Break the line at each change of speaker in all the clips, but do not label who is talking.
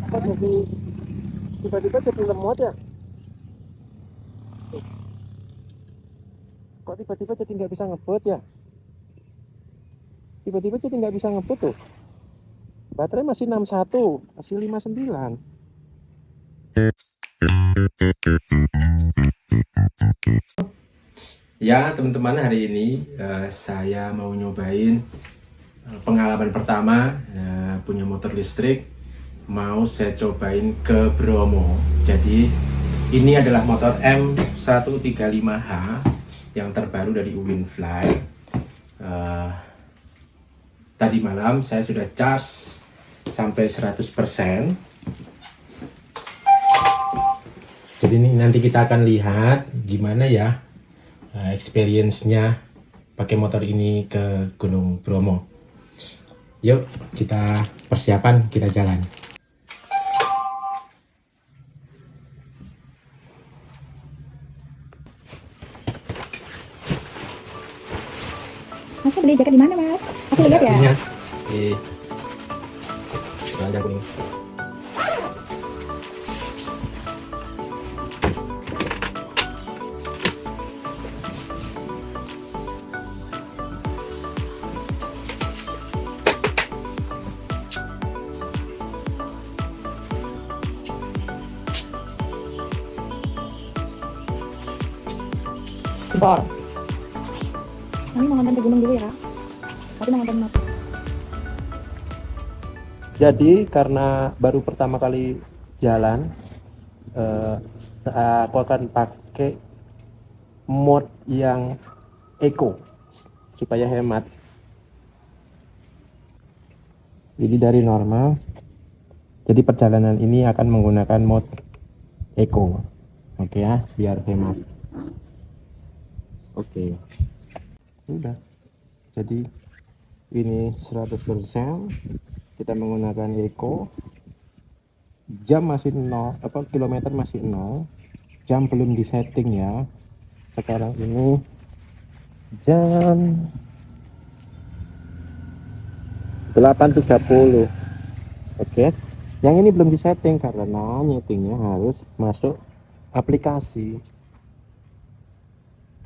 Kok jadi tiba-tiba jadi lemot ya? Kok tiba-tiba jadi nggak bisa ngebut ya? Tiba-tiba jadi nggak bisa ngebut tuh. Baterai masih 61, masih 59. Ya teman-teman, hari ini saya mau nyobain pengalaman pertama punya motor listrik. Mau saya cobain ke Bromo. Jadi ini adalah motor M135H yang terbaru dari Uwinfly. Tadi malam saya sudah charge sampai 100%. Jadi ini nanti kita akan lihat gimana ya experience-nya pakai motor ini ke Gunung Bromo. Yuk kita persiapan, kita jalan.
Mas beli jaket di mana, Mas? Aku lihat ya.
Lihat di Belanja Kuning.
Jebol. Kami mau nonton ke gunung dulu ya, Kak. Tapi mau nonton motor.
Jadi karena baru pertama kali jalan, aku akan pakai mode yang eco supaya hemat. Jadi dari normal, jadi perjalanan ini akan menggunakan mode eco. Oke ya, biar hemat. Oke. Udah. Jadi ini 100%, kita menggunakan eco. Jam masih 0, kilometer masih 0. Jam belum disetting ya. Sekarang ini jam 8.30. Oke. Yang ini belum disetting karena nyetingnya harus masuk aplikasi.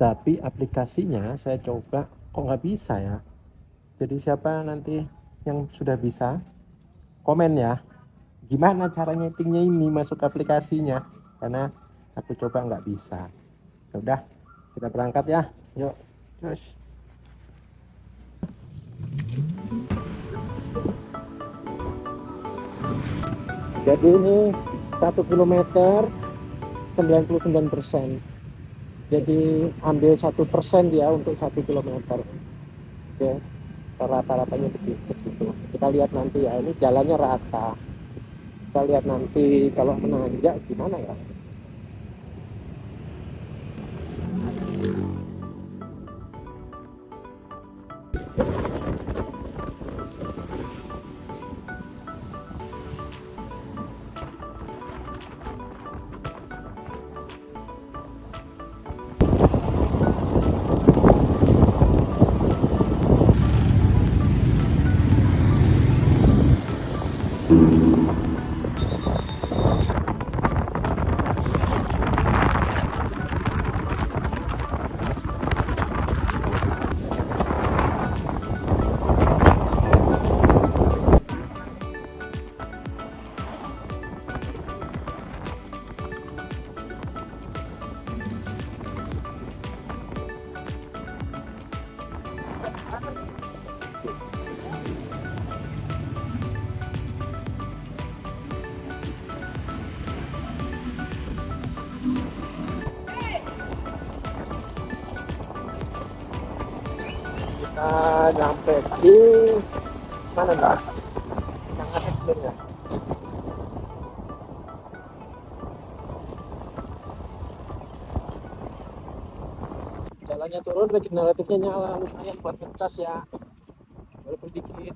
Tapi aplikasinya saya coba kok nggak bisa ya. Jadi siapa nanti yang sudah bisa, komen ya. Gimana cara nyetingnya ini masuk aplikasinya? Karena aku coba nggak bisa. Ya udah, kita berangkat ya. Yuk, terus. Jadi ini 1 kilometer 99%. Jadi ambil 1% ya untuk 1 kilometer. Oke, rata-ratanya begitu. Kita lihat nanti ya, ini jalannya rata. Kita lihat nanti kalau menanjak gimana ya. Kita nyampe di mana mbak? Sangat ekstrim ya. Jalannya turun, regeneratifnya nyala, lumayan buat ngecas ya, walaupun dikit.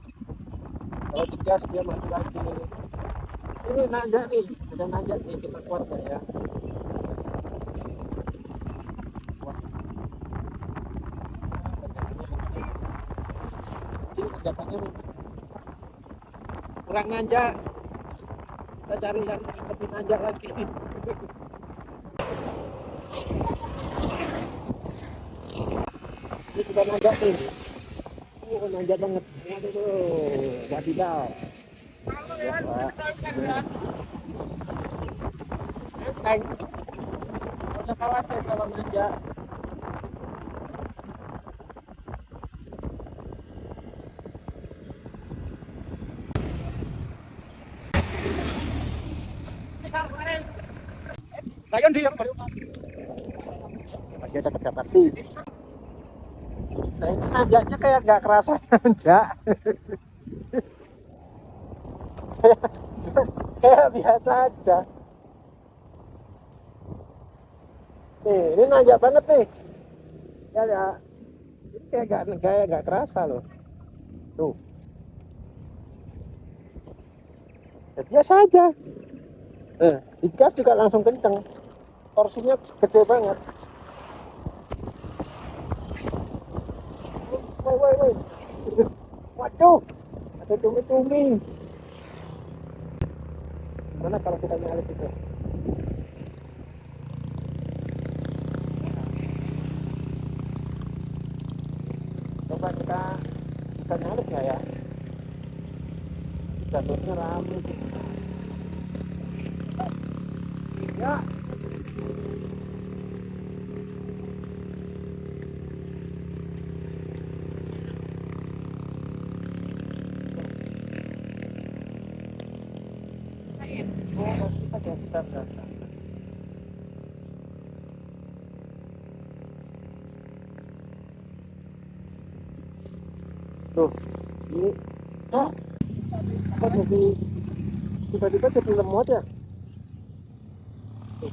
Kalau digas dia mati lagi. Ini nanjak nih, ada nanjak nih, kita kuat nggak ya? Wah, sini tanjakannya nih. Kurang nanjak. Kita cari yang lebih nanjak lagi. Ini juga nanjak nih. Nanjak banget. Aduh, wadidaw. Ya, Pak. Enteng. Nggak usah khawatir kalau nanjak. Layan dia kembali. Lagi ada kerja bakti. Nah, ini nanjaknya kayak nggak kerasa nanjak. Kayak biasa aja. Nih, ini nanjak banget nih. Ya, ya. Ini kayak nggak kerasa loh. Tuh. Ya, biasa aja. Digas juga langsung kenceng. Torsinya gede banget. Woi. Waduh, ada cumi-cumi. Gimana kalau kita nyalip itu? Coba kita bisa nyalip nggak ya? Jalurnya rame. Ya. Oh, bisa ya kita berangkat. Tuh, ini kok jadi tiba-tiba jadi lemot ya? Tuh.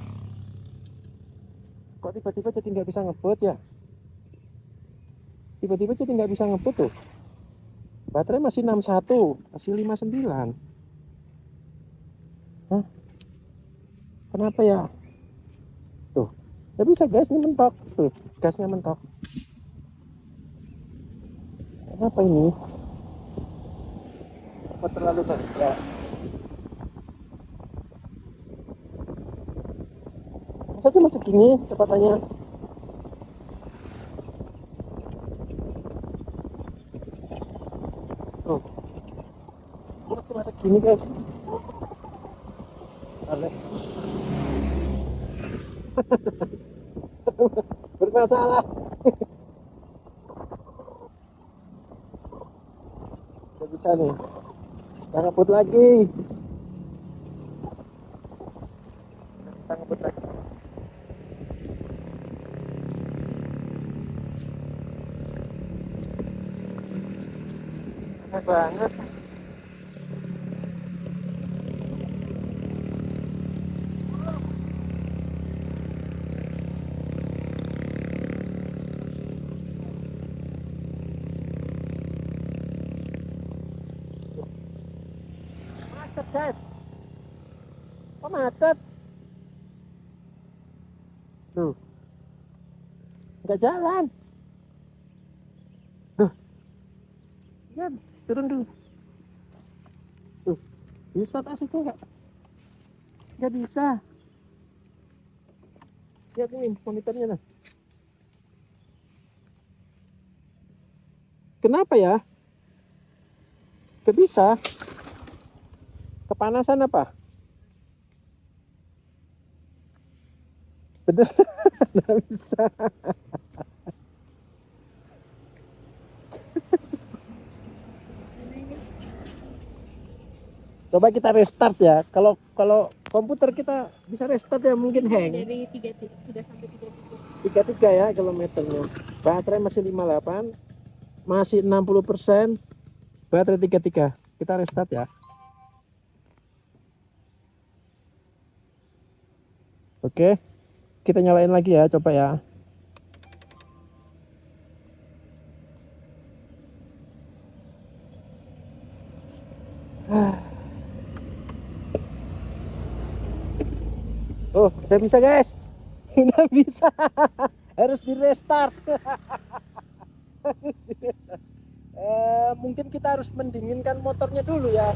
Kok tiba-tiba jadi nggak bisa ngebut ya? Tiba-tiba jadi nggak bisa ngebut tuh. Baterai masih 61, masih 59. Hah? Kenapa ya? Tuh, nggak bisa guys, ini mentok. Tuh, gasnya mentok. Kenapa ini? Apa terlalu banyak? Masa cuma segini kecepatannya? Tuh, ini cuma segini guys. Aneh. Bermasalah. Gak bisa nih. Kita ngebut lagi. Kita ngebut lagi. Aneh banget. Macet guys. Kok macet? Tuh, nggak jalan. Tuh, ya turun dulu. Tuh, bisa tak sih nggak? Nggak bisa. Lihat ini monitornya nah. Kenapa ya? Nggak bisa. Kepanasan apa? Bener, nggak bisa. Coba kita restart ya. Kalau komputer kita bisa restart ya mungkin hang.
Dari 3 sampai 33.
33 ya kilometernya. Baterai masih 58, masih 60%. Baterai 33. Kita restart ya. Oke. Kita nyalain lagi ya, coba ya. Oh, udah bisa guys. Udah bisa. Harus di restart. Mungkin kita harus mendinginkan motornya dulu ya.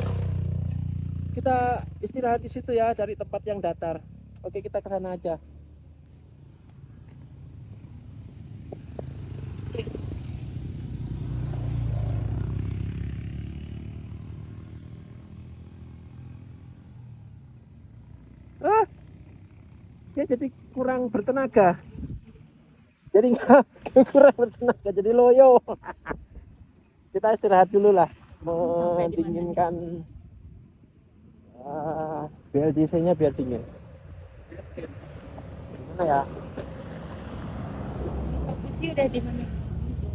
kita istirahat di situ ya, cari tempat yang datar. Oke, kita ke sana aja. Dia jadi kurang bertenaga. Jadi nggak kurang bertenaga, jadi loyo. Kita istirahat dulu lah, mendinginkan BLDC-nya biar dingin. Gimana ya?
Posisi udah di mana?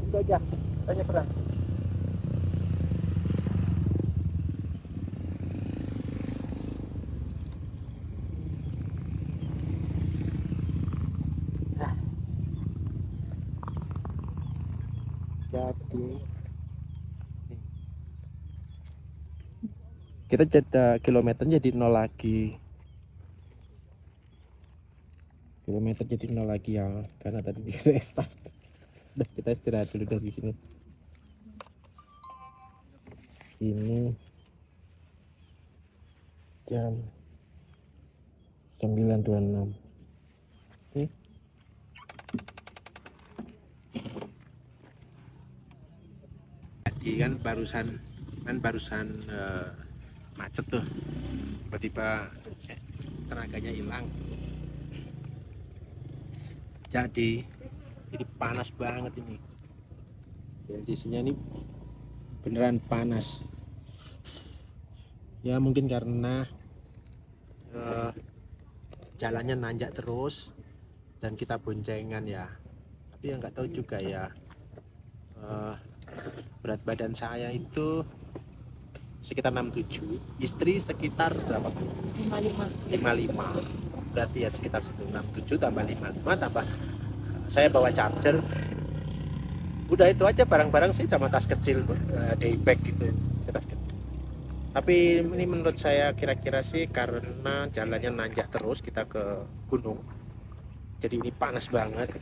Itu aja, tanya perang. Jadi kita jeda kilometernya jadi 0 lagi. Kilometer jadi 0 lagi ya, karena tadi di restart. Udah, kita istirahat dulu dari sini. Ini jam 9.26. Oke. Jadi kan barusan macet tuh, tiba-tiba tenaganya hilang. Jadi ini panas banget ini. Kondisinya ini beneran panas. Ya mungkin karena jalannya nanjak terus dan kita boncengan ya. Tapi ya nggak tahu juga ya. Berat badan saya itu sekitar 67, istri sekitar berapa? 55. Berarti ya sekitar 67 tambah 55 tambah saya bawa charger. Udah itu aja barang-barang sih, sama tas kecil, day bag gitu, tas kecil. Tapi ini menurut saya kira-kira sih karena jalannya nanjak terus, kita ke gunung. Jadi ini panas banget.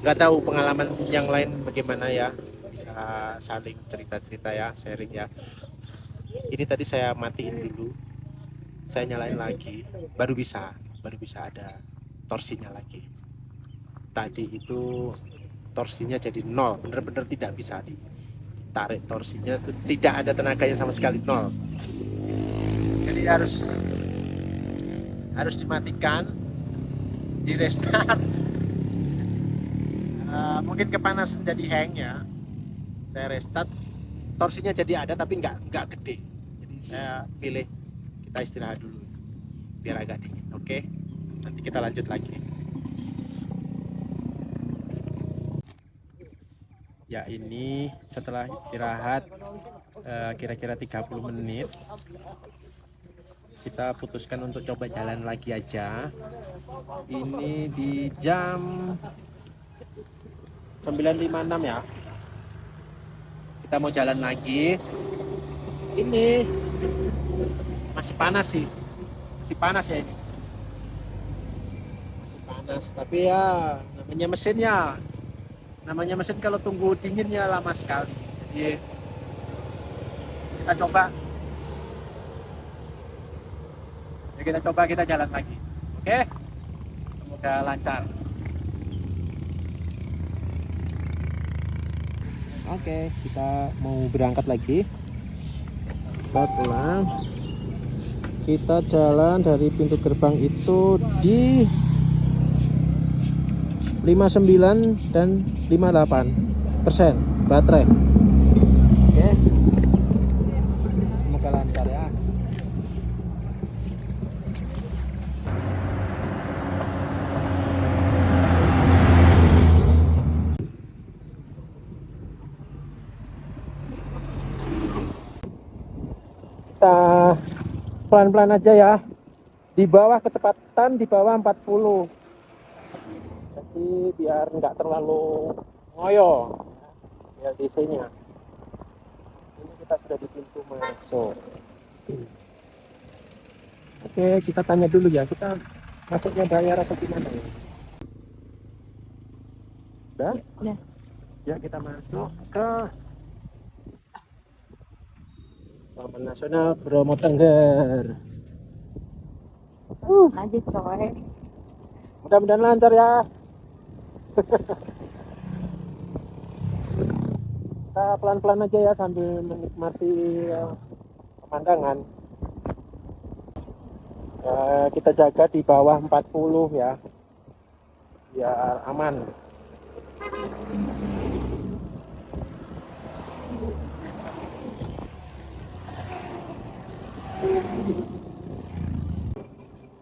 Nggak tahu pengalaman yang lain bagaimana ya, bisa saling cerita-cerita ya, sharing ya. Ini tadi saya matiin dulu, saya nyalain lagi, baru bisa ada torsinya lagi. Tadi itu torsinya jadi 0, bener-bener tidak bisa ditarik torsinya, itu tidak ada tenaganya sama sekali, 0. Jadi harus dimatikan, di restart. Mungkin kepanasan jadi hang ya, saya restart, torsinya jadi ada tapi nggak gede. Jadi saya pilih kita istirahat dulu biar agak dingin. Oke, nanti kita lanjut lagi. Ya, ini setelah istirahat kira-kira 30 menit, kita putuskan untuk coba jalan lagi aja. Ini di jam 9.56 ya, kita mau jalan lagi. Ini masih panas sih, masih panas ya ini, masih panas. Tapi ya namanya mesin kalau tunggu dinginnya lama sekali. Jadi kita coba kita jalan lagi. Oke, semoga lancar. Oke, kita mau berangkat lagi. Setelah kita jalan dari pintu gerbang itu di 59 dan 58% baterai. Oke, semoga lancar ya. Kita pelan-pelan aja ya, di bawah kecepatan, di bawah 40, jadi biar nggak terlalu ngoyo ya DC-nya. Ini kita sudah di pintu masuk. Oke, kita tanya dulu ya, kita masuknya bayar atau gimana ya? Udah?
Udah.
Ya, kita masuk ke Taman Nasional Bromo Tengger.
Aja coy.
Mudah-mudahan lancar ya. Kita pelan-pelan aja ya sambil menikmati pemandangan. Kita jaga di bawah 40 ya, biar aman.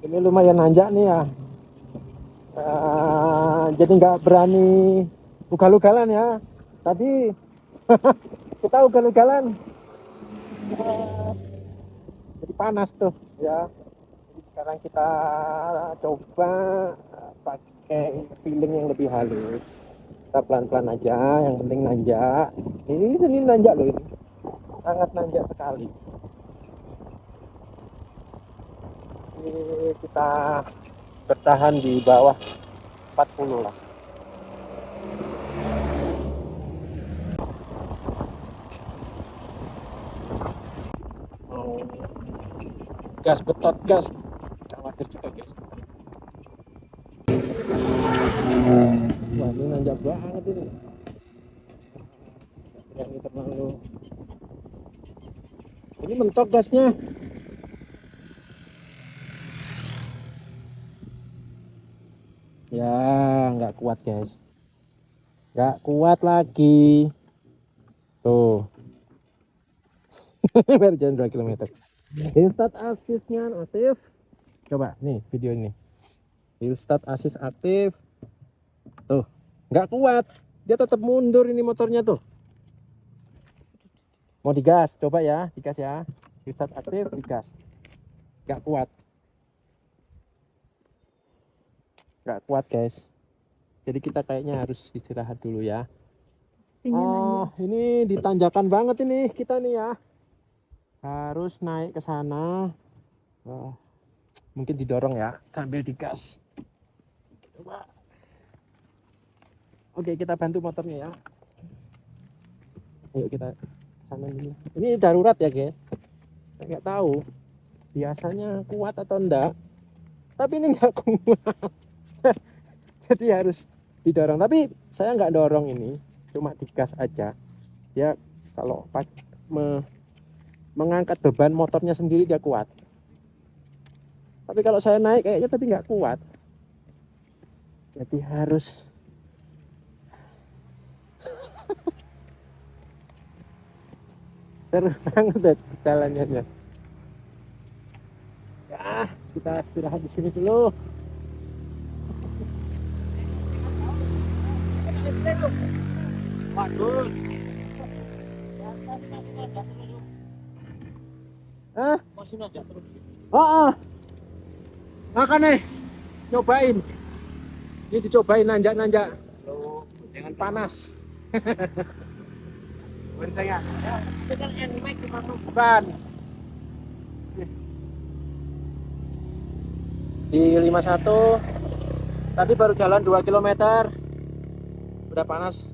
Ini lumayan nanjak nih ya, jadi nggak berani ugal-ugalan ya. Tadi kita ugal-ugalan, jadi panas tuh ya. Jadi sekarang kita coba pakai feeling yang lebih halus. Kita pelan-pelan aja, yang penting nanjak. Ini nanjak loh, ini sangat nanjak sekali. Ini kita bertahan di bawah 40 lah. Gas betot gas, khawatir juga guys. Wah, ini nanjak banget ini. Ini terlalu, ini mentok gasnya. Ya nggak kuat guys, nggak kuat lagi tuh. Baru jalan 2 km. Install assist-nya aktif. Coba nih video ini. Install assist aktif. Tuh, nggak kuat. Dia tetap mundur ini motornya tuh. Mau digas, coba ya, digas ya. Install aktif, digas. Nggak kuat. Nggak kuat guys. Jadi kita kayaknya harus istirahat dulu ya. Oh, ini ditanjakan banget ini kita nih ya. Harus naik ke sana. Mungkin didorong ya sambil digas. Coba. Oke, kita bantu motornya ya. Ayo kita sana dulu. Ini darurat ya guys. Saya nggak tahu biasanya kuat atau enggak. Tapi ini nggak kuat. Jadi harus didorong. Tapi saya nggak dorong ini, cuma digas aja. Ya kalau mengangkat beban motornya sendiri dia kuat. Tapi kalau saya naik kayaknya tapi nggak kuat. Jadi harus seru banget deh jalannya. Ya, kita istirahat di sini dulu. Waduh. Oh, makanya nyobain. Ini dicobain nanjak-nanjak. Jangan panas. Bukan saya. Bukan. Di 51 tadi baru jalan 2 km. Udah panas.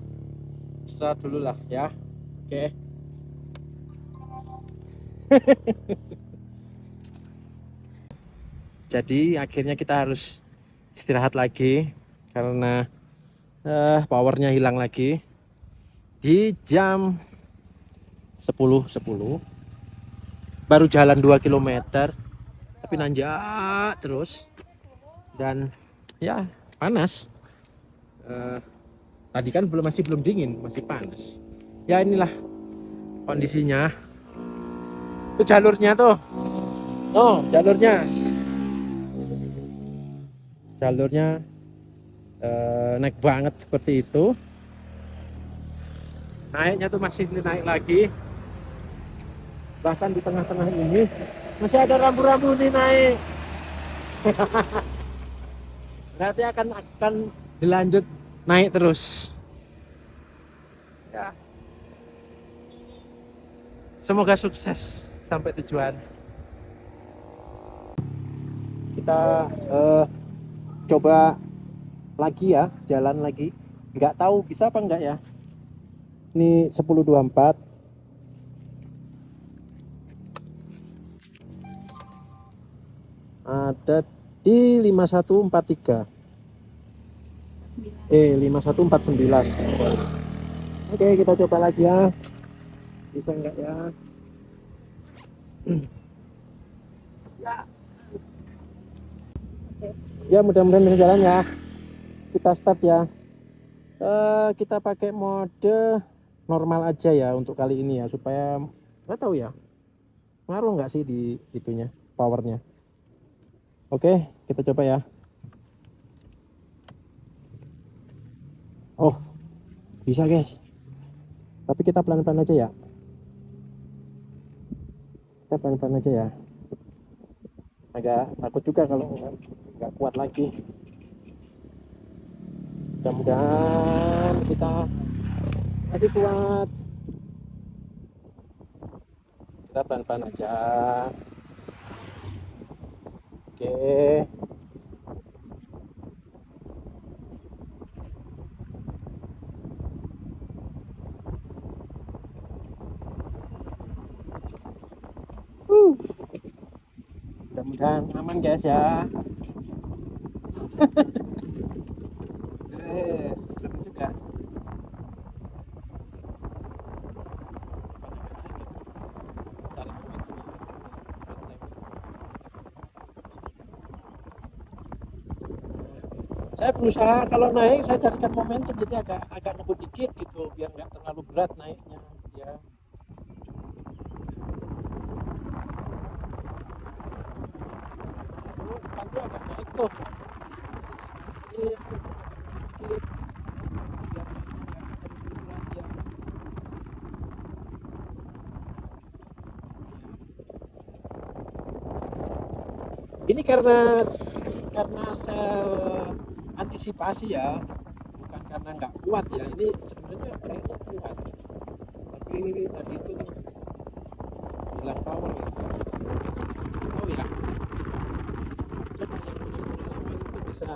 Istirahat dulu lah ya. Oke. Jadi akhirnya kita harus istirahat lagi karena powernya hilang lagi di jam 10.10 baru jalan 2 km tapi nanjak terus dan ya panas. Tadi kan masih belum dingin, masih panas ya. Inilah kondisinya. Itu jalurnya tuh. Oh, jalurnya naik banget seperti itu. Naiknya tuh masih naik lagi. Bahkan di tengah-tengah ini masih ada rambu-rambu nih naik. Berarti akan dilanjut naik terus. Ya. Semoga sukses sampai tujuan. Kita coba lagi ya, jalan lagi. Nggak tahu bisa apa enggak ya. Ini 10.24. ada di 5143. 5149. Oke, kita coba lagi ya. Bisa enggak ya? Ya, mudah-mudahan bisa jalan ya. Kita start ya. Kita pakai mode normal aja ya untuk kali ini ya, supaya nggak tahu ya ngaruh nggak sih di itunya, powernya. Oke, kita coba ya. Oh, bisa guys, tapi kita pelan-pelan aja ya. Kita pelan-pelan aja ya. Agak takut juga kalau nggak kuat lagi. Mudah-mudahan kita masih kuat. Kita pelan-pelan aja. Oke. Mudah-mudahan aman guys ya. Seru juga. Saya berusaha kalau naik saya carikan momentum, jadi agak ngebut dikit gitu biar nggak terlalu berat naiknya ya. Pantu agak naik tuh. Di sini aku dikit biar nggak terlalu berat ya. Ini karena saya antisipasi ya, bukan karena nggak kuat ya. Ini sebenarnya kayaknya kuat, tapi tadi itu hilang power ya. Oh ya, coba yang punya pengalaman itu bisa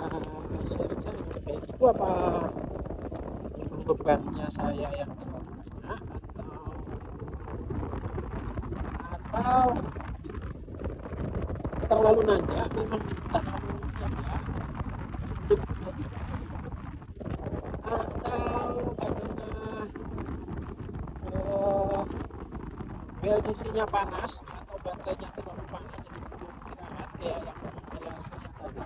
sharing-sharing kayak gitu, apa memang bebannya saya yang terlalu banyak, atau terlalu nanjak, memang terlalu nanjak cukup lagi, atau karena BLDC-nya panas atau baterainya terlalu panas jadi butuh istirahat kayak yang saya lihat tadi,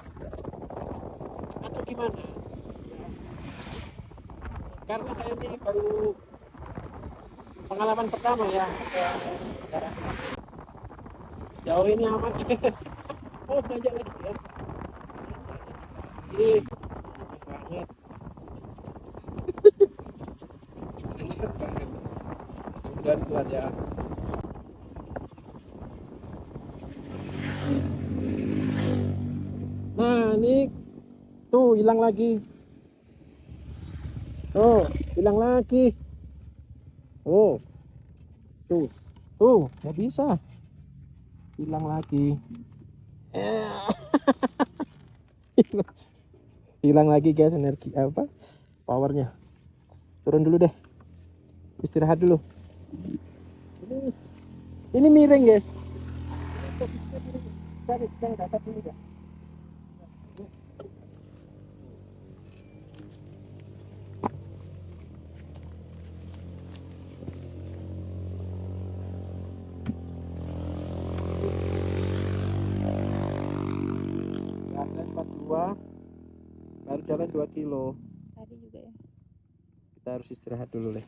atau gimana ya. Karena saya ini baru pengalaman pertama ya, sejauh ini aman. Oh, belajar lagi guys, ini banget, belajar banget, mudah-mudahan kuat ya. Nah ini tuh hilang lagi, tuh hilang lagi, oh tuh nggak bisa, hilang lagi. Hilang lagi guys energi apa powernya. Turun dulu deh, istirahat dulu. Ini miring guys. Jangan dapat dulu ya. Jalan 42, baru jalan 2 kilo.
Tadi juga ya.
Kita harus istirahat dulu deh.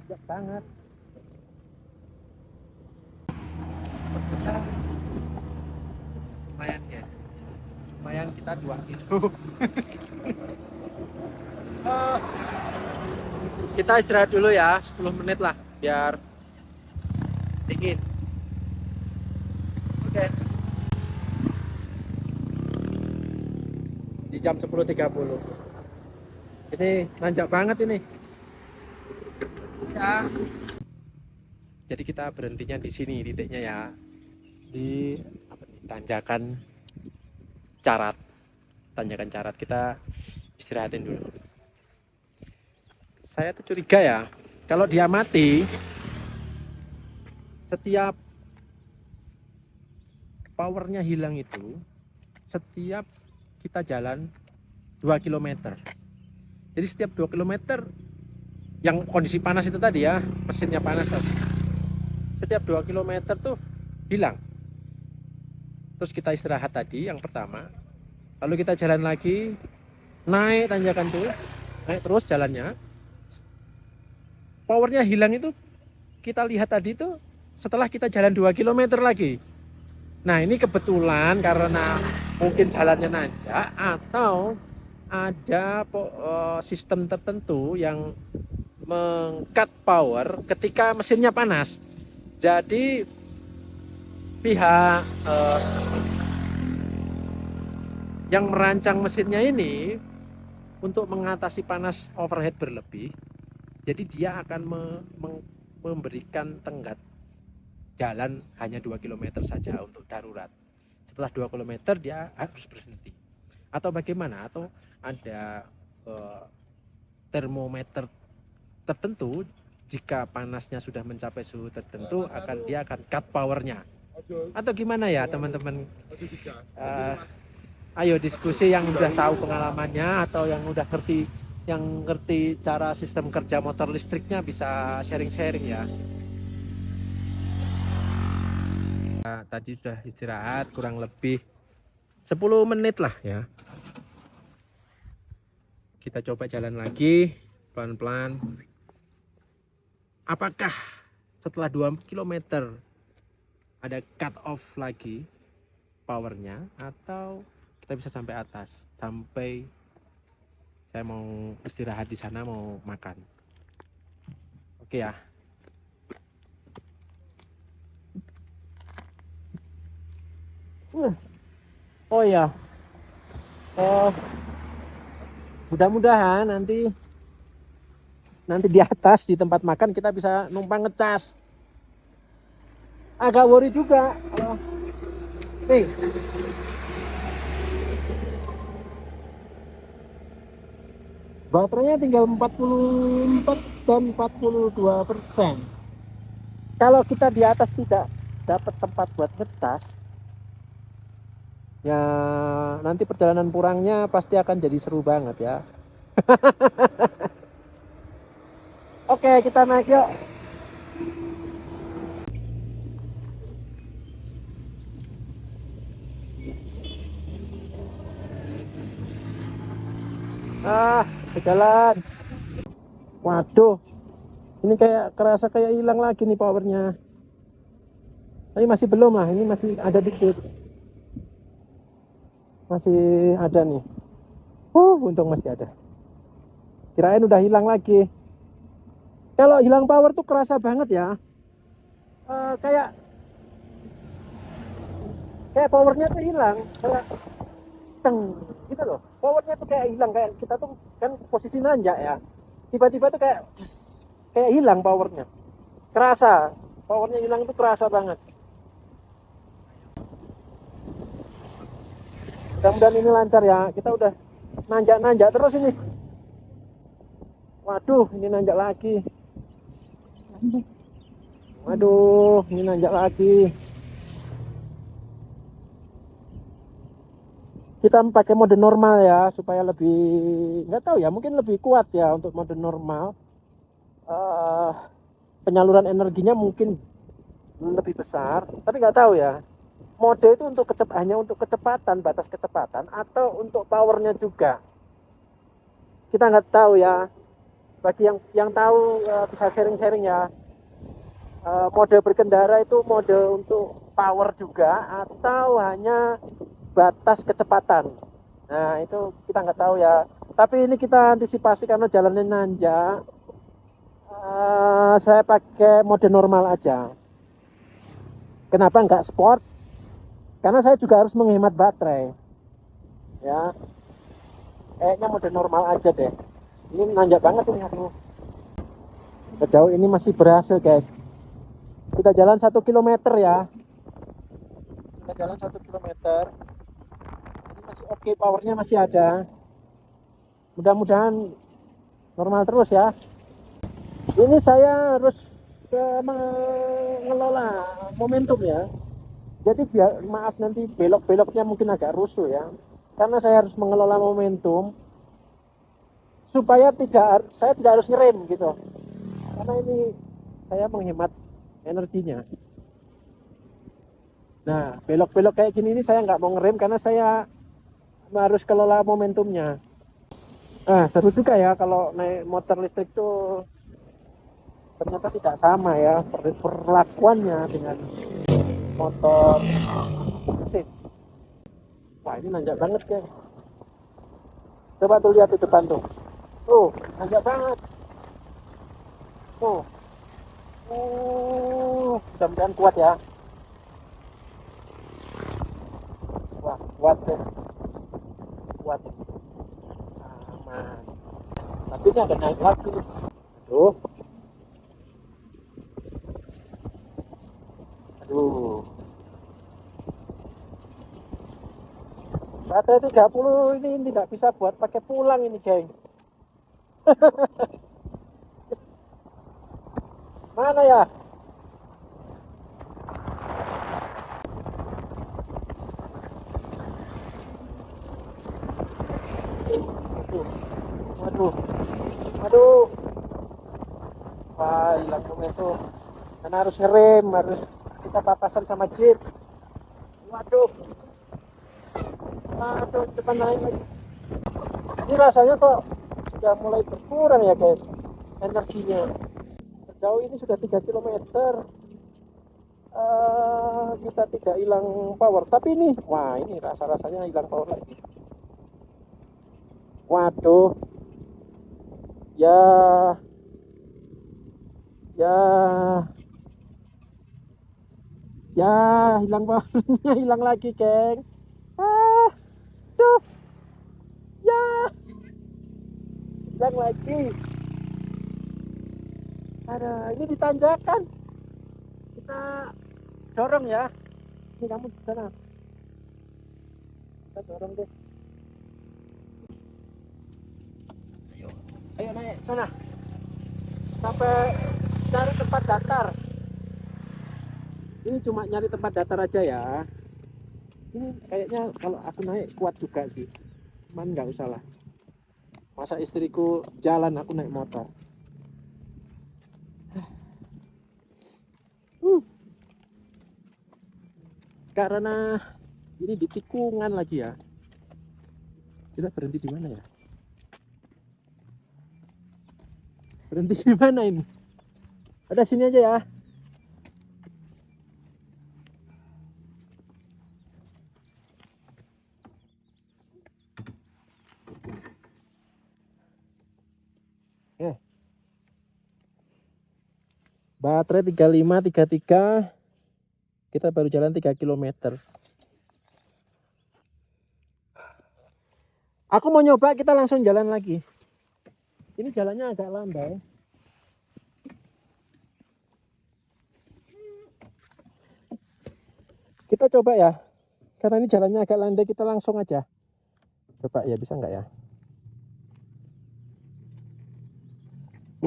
Banyak banget. Lumayan guys, lumayan kita 2 kilo. Kita istirahat dulu ya 10 menit lah biar dingin. Oke. Di jam 10.30. Ini nanjak banget ini. Ya. Jadi kita berhentinya di sini titiknya ya. Di apa nih? Tanjakan Carat. Tanjakan Carat. Kita Istirahatin dulu. Saya tuh curiga ya, kalau dia mati, setiap powernya hilang itu, setiap kita jalan 2 kilometer. Jadi setiap 2 kilometer, yang kondisi panas itu tadi ya, mesinnya panas tadi. Setiap 2 kilometer tuh hilang. Terus kita istirahat tadi yang pertama, lalu kita jalan lagi, naik tanjakan tuh, naik terus jalannya. Powernya hilang itu kita lihat tadi tuh setelah kita jalan 2 kilometer lagi. Nah ini kebetulan karena mungkin jalannya nanjak atau ada sistem tertentu yang meng-cut power ketika mesinnya panas. Jadi pihak yang merancang mesinnya ini untuk mengatasi panas overhead berlebih, jadi dia akan memberikan tenggat jalan hanya 2 km saja untuk darurat. Setelah 2 km dia harus berhenti. Atau bagaimana? Atau ada termometer tertentu, jika panasnya sudah mencapai suhu tertentu dia akan cut powernya. Atau gimana ya teman-teman? Ayo diskusi yang udah tahu pengalamannya atau yang udah ngerti cara sistem kerja motor listriknya bisa sharing-sharing ya. Tadi sudah istirahat kurang lebih 10 menit lah ya. Kita coba jalan lagi pelan-pelan. Apakah setelah 2 km ada cut off lagi powernya, atau kita bisa sampai atas, sampai saya mau istirahat di sana, mau makan. Oke ya. Oh ya, mudah-mudahan nanti di atas di tempat makan kita bisa numpang ngecas. Agak worry juga. Baterainya tinggal 44 dan 42%. Kalau kita di atas tidak dapat tempat buat ngecas, ya nanti perjalanan pulangnya pasti akan jadi seru banget ya. Oke, kita naik yuk. Jalan. Waduh, ini kayak kerasa kayak hilang lagi nih powernya. Tapi masih belum lah, ini masih ada dikit. Masih ada nih. Untung masih ada. Kirain udah hilang lagi. Kalau hilang power tuh kerasa banget ya. Kayak powernya tuh hilang. Kayak gitu loh. Powernya tuh kayak hilang, kayak kita tuh kan posisi nanjak ya. Tiba-tiba tuh kayak hilang powernya. Kerasa. Powernya hilang itu kerasa banget. Mudah-mudahan ini lancar ya. Kita udah nanjak terus ini. Waduh, ini nanjak lagi. Waduh, ini nanjak lagi. Kita pakai mode normal ya, supaya lebih, nggak tahu ya, mungkin lebih kuat ya untuk mode normal. Penyaluran energinya mungkin lebih besar, tapi nggak tahu ya. Mode itu hanya untuk kecepatan, batas kecepatan, atau untuk powernya juga. Kita nggak tahu ya. Bagi yang tahu bisa sharing-sharing ya. Mode berkendara itu mode untuk power juga atau hanya batas kecepatan. Nah itu kita nggak tahu ya. Tapi ini kita antisipasi karena jalannya nanjak. Saya pakai mode normal aja. Kenapa nggak sport? Karena saya juga harus menghemat baterai. Ya, kayaknya mode normal aja deh. Ini nanjak banget ini. Sejauh ini masih berhasil guys. Sudah jalan 1 kilometer ya. Sudah jalan 1 kilometer. Ini masih oke, powernya masih ada. Mudah-mudahan normal terus ya. Ini saya harus mengelola momentum ya. Jadi biar maaf nanti belok-beloknya mungkin agak rusuh ya. Karena saya harus mengelola momentum supaya saya tidak harus ngerem gitu. Karena ini saya menghemat energinya. Nah, belok-belok kayak gini ini saya nggak mau ngerem karena saya harus kelola momentumnya. Seru juga ya kalau naik motor listrik tuh ternyata tidak sama ya perlakuannya dengan motor mesin. Wah, ini nanjak banget ya. Coba tuh lihat di depan tuh. Tuh, nanjak banget. Tuh. Mudah-mudahan kuat ya. Wah, kuat deh. Kuat. Aman. Tapi ini ada naik lagi. Tuh. Aduh. Baterai 30 ini tidak bisa buat pakai pulang ini, geng. Mana ya? Aduh. Aduh. Wah, hilang momentum. Karena harus ngerem, harus kita papasan sama jeep. Waduh. Aduh, depan naik lagi. Ini rasanya kok sudah mulai berkurang ya guys energinya. Sejauh ini sudah 3 kilometer, kita tidak hilang power. Tapi ini, wah ini rasa-rasanya hilang power lagi. Waduh. Ya. Ya. Ya, hilang powernya, hilang lagi, geng. Duh. Ya, hilang lagi. Ada, ini ditanjakan. Kita dorong ya. Ini kamu di sana. Kita dorong deh. Ayo naik sana. Sampai cari tempat datar. Ini cuma nyari tempat datar aja ya. Ini kayaknya kalau aku naik kuat juga sih. Cuman nggak usah lah. Masa istriku jalan, aku naik motor. Karena ini di tikungan lagi ya. Kita berhenti di mana ya? Berhenti di mana ini? Ada sini aja ya. Baterai 35, 33. Kita baru jalan 3 kilometer. Aku mau nyoba kita langsung jalan lagi. Ini jalannya agak landai. Kita coba ya. Karena ini jalannya agak landai, kita langsung aja. Coba ya, bisa nggak ya?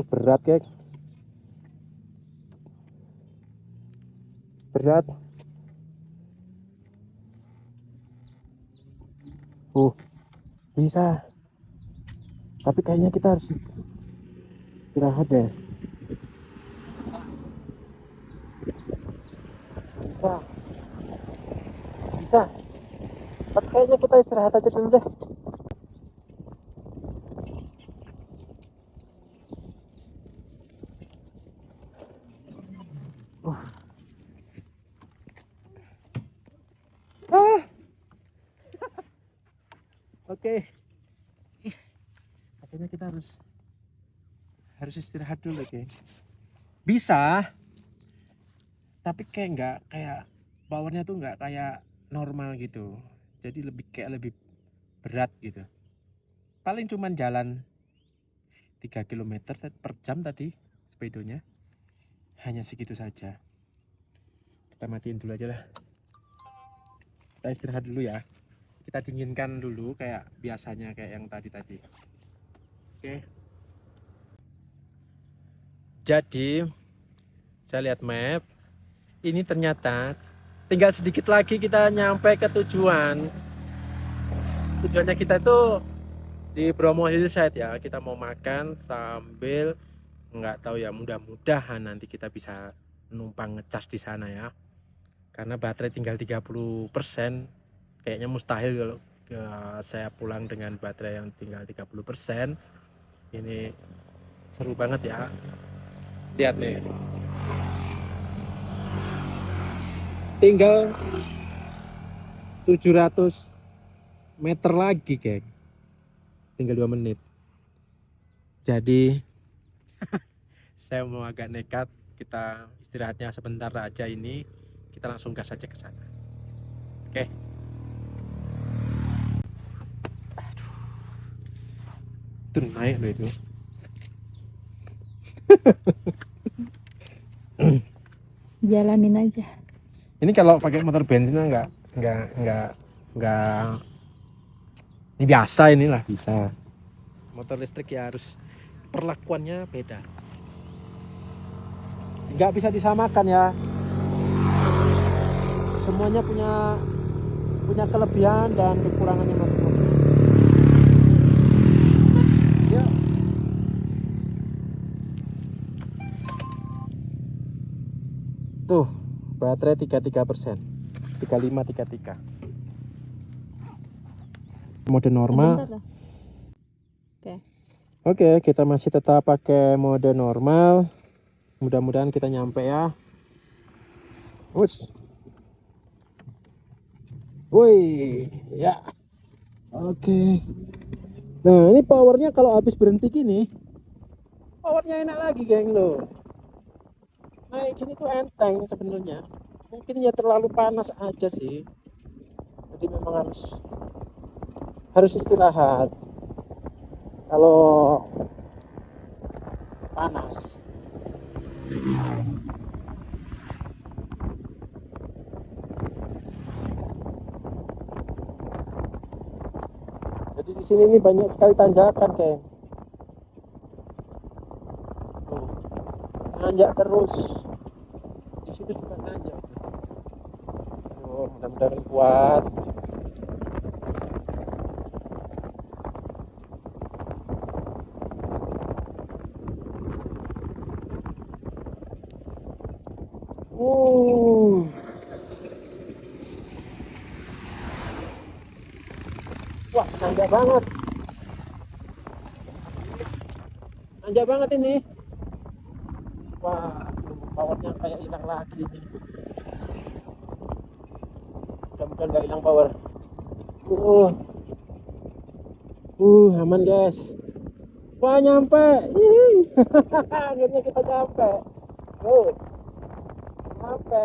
Berat, guys. Berat. Bisa. Tapi kayaknya kita harus istirahat deh. Bisa. Bisa. Tapi kayaknya kita istirahat aja dulu deh. Oke. Akhirnya kita harus istirahat dulu, oke. Bisa. Tapi kayak powernya tuh nggak kayak normal gitu. Jadi lebih berat gitu. Paling cuman jalan 3 kilometer per jam tadi sepedonya. Hanya segitu saja. Kita matiin dulu aja lah. Kita istirahat dulu ya. Kita dinginkan dulu kayak biasanya, kayak yang tadi. Oke. Jadi saya lihat map, ini ternyata tinggal sedikit lagi kita nyampe ke tujuan. Tujuannya kita itu di Bromo Hillside ya. Kita mau makan sambil nggak tahu ya, mudah-mudahan nanti kita bisa numpang ngecas di sana ya. Karena baterai tinggal 30%, kayaknya mustahil kalau saya pulang dengan baterai yang tinggal 30%. Ini seru banget ya. Lihat nih. Tinggal 700 meter lagi, geng. Tinggal 2 menit. Jadi saya mau agak nekat, kita istirahatnya sebentar aja ini. Kita langsung gas aja ke sana. Oke. Aduh. Itu naik loh itu.
Jalanin aja.
Ini kalau pakai motor bensin enggak ini biasa, inilah bisa. Motor listrik ya harus perlakuannya beda. Enggak bisa disamakan ya. Semuanya punya kelebihan dan kekurangannya masing-masing. Ya. Tuh, baterai 33%. 3533. Mode normal.
Bentar loh. Oke.
Oke, kita masih tetap pakai mode normal. Mudah-mudahan kita nyampe ya. Wush. Woi, ya. Oke. Nah, ini powernya kalau habis berhenti gini, powernya enak lagi, geng loh. Naik gini tuh enteng sebenarnya. Mungkin ya terlalu panas aja sih. Jadi memang harus istirahat. Kalau panas. Jadi di sini nih banyak sekali tanjakan, geng. Tuh, nanjak terus. Di situ juga nanjak. Oh, mudah-mudahan kuat. Wah, nanjak banget. Nanjak banget ini. Wah, powernya kayak hilang lagi nih. Mudah-mudahan nggak hilang power. Aman guys. Wah, nyampe. Hihi. Akhirnya kita nyampe. Nyampe.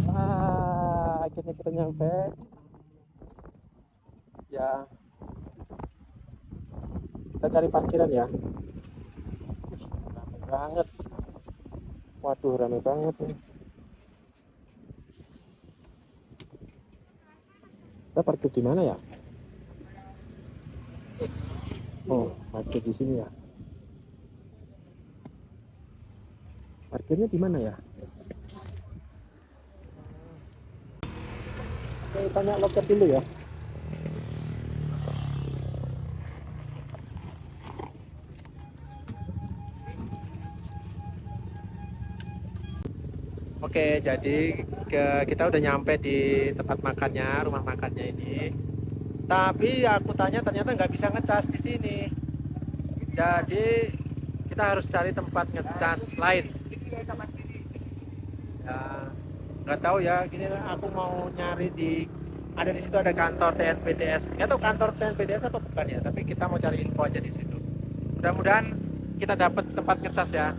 Wah, akhirnya kita nyampe. Ya, kita cari parkiran ya. Ramai banget. Waduh, ramai banget nih. Kita parkir di mana ya? Oh, parkir di sini ya. Parkirnya di mana ya? Oke, tanya loket dulu ya. Oke, jadi kita udah nyampe di tempat makannya, rumah makannya ini. Tapi aku tanya ternyata nggak bisa ngecas di sini. Jadi kita harus cari tempat ngecas lain. Ya, nggak tahu ya. Gini aku mau nyari ada di situ ada kantor TNPTS. Nggak tahu kantor TNPTS atau bukan ya. Tapi kita mau cari info aja di situ. Mudah-mudahan kita dapat tempat ngecas ya.